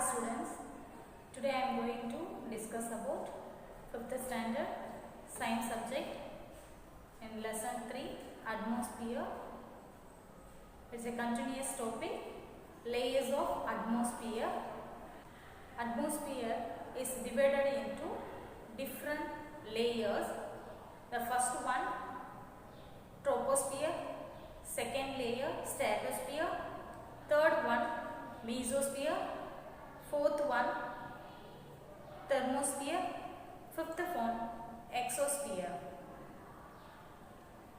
students, today I am going to discuss about 5th standard science subject in lesson 3 atmosphere. It's a continuous topic, layers of atmosphere. Atmosphere is divided into different layers. The first one troposphere, second layer stratosphere, third one mesosphere, fourth one thermosphere, fifth one exosphere.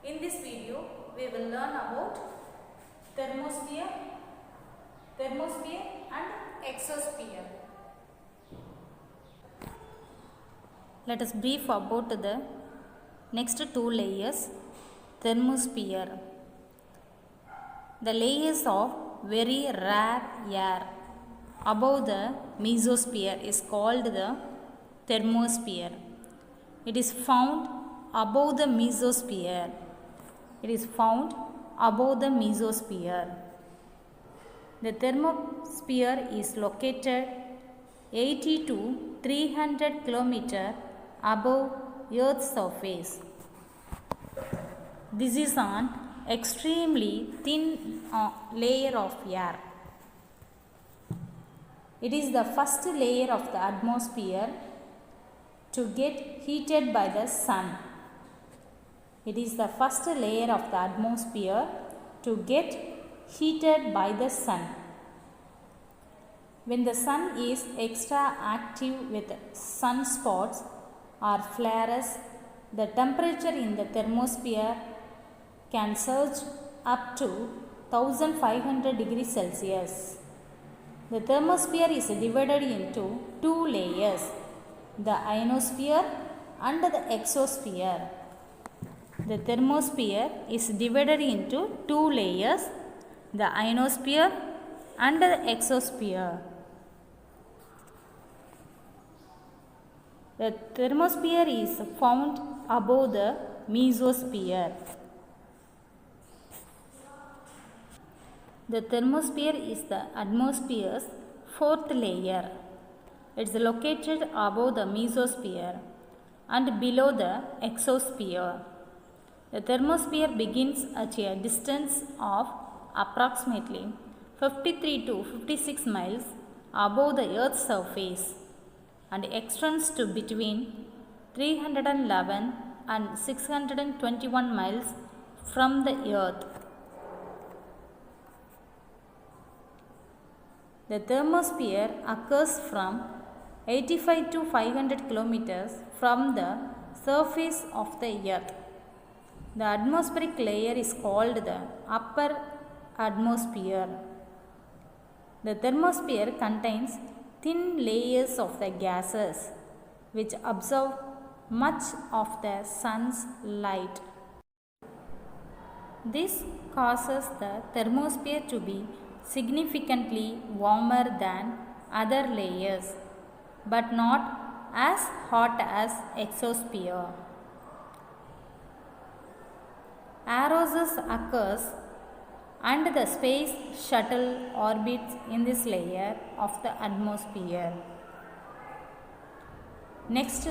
In this video we will learn about thermosphere and exosphere. Let us brief about the next two layers. Thermosphere, the layers of very rare air above the mesosphere is called the thermosphere. It is found above the mesosphere. The thermosphere is located 80 to 300 km above Earth's surface. This is an extremely thin layer of air. It is the first layer of the atmosphere to get heated by the sun. When the sun is extra active with sunspots or flares, the temperature in the thermosphere can surge up to 1500 degrees Celsius. The thermosphere is divided into two layers, the ionosphere and the exosphere. The thermosphere is divided into two layers, the ionosphere and the exosphere. The thermosphere is found above the mesosphere. The thermosphere is the atmosphere's fourth layer. It is located above the mesosphere and below the exosphere. The thermosphere begins at a distance of approximately 53 to 56 miles above the Earth's surface and extends to between 311 and 621 miles from the Earth. The thermosphere occurs from 85 to 500 kilometers from the surface of the Earth. The atmospheric layer is called the upper atmosphere. The thermosphere contains thin layers of the gases which absorb much of the sun's light. This causes the thermosphere to be significantly warmer than other layers, but not as hot as exosphere. Aerosis occurs and the space shuttle orbits in this layer of the atmosphere. Next,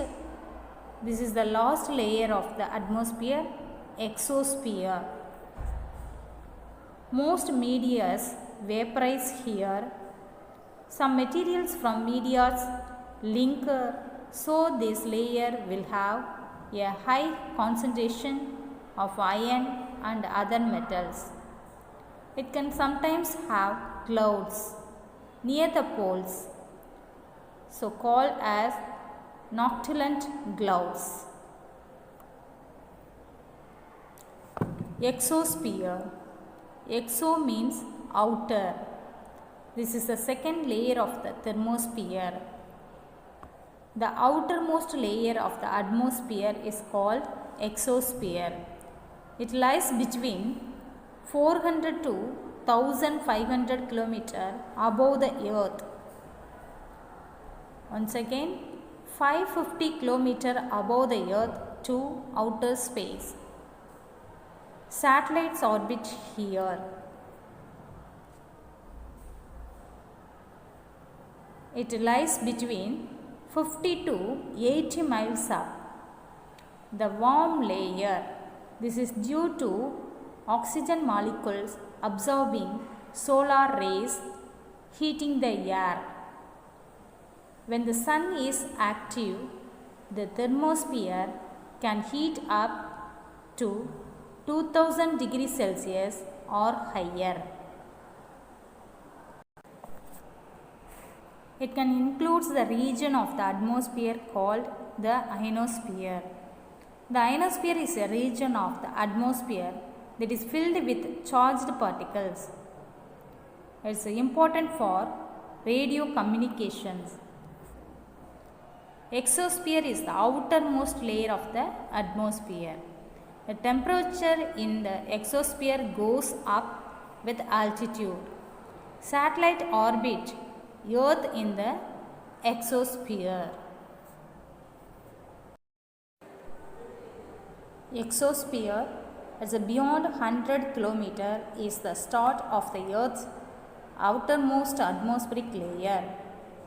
this is the last layer of the atmosphere, exosphere. Most meteors vaporize here. Some materials from meteors linger, so this layer will have a high concentration of iron and other metals. It can sometimes have clouds near the poles, so called as noctilucent clouds. Exosphere. Exo means outer. This is the second layer of the thermosphere. The outermost layer of the atmosphere is called exosphere. It lies between 400 to 1500 km above the Earth. Once again, 550 km above the Earth to outer space. Satellites orbit here. It lies between 50 to 80 miles up. The warm layer. This is due to oxygen molecules absorbing solar rays, heating the air. When the sun is active, the thermosphere can heat up to 2000 degrees Celsius or higher. It can include the region of the atmosphere called the ionosphere. The ionosphere is a region of the atmosphere that is filled with charged particles. It is important for radio communications. Exosphere is the outermost layer of the atmosphere. The temperature in the exosphere goes up with altitude. Satellite orbit Earth in the exosphere. Exosphere as a beyond 100 km is the start of the Earth's outermost atmospheric layer,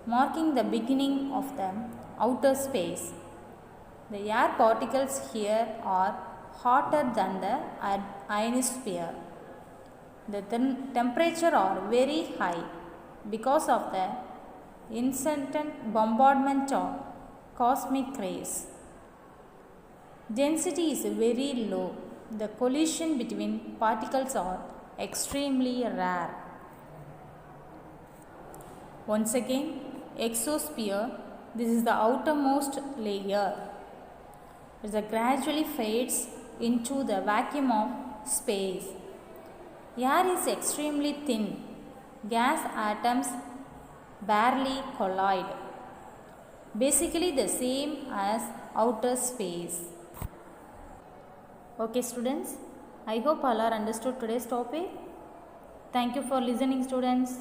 marking the beginning of the outer space. The air particles here are hotter than the ionosphere. The temperature are very high because of the incessant bombardment of cosmic rays. Density is very low. The collision between particles are extremely rare. Once again, exosphere, this is the outermost layer. It gradually fades into the vacuum of space. Air is extremely thin. Gas atoms barely collide. Basically the same as outer space. Okay students, I hope all are understood today's topic. Thank you for listening students.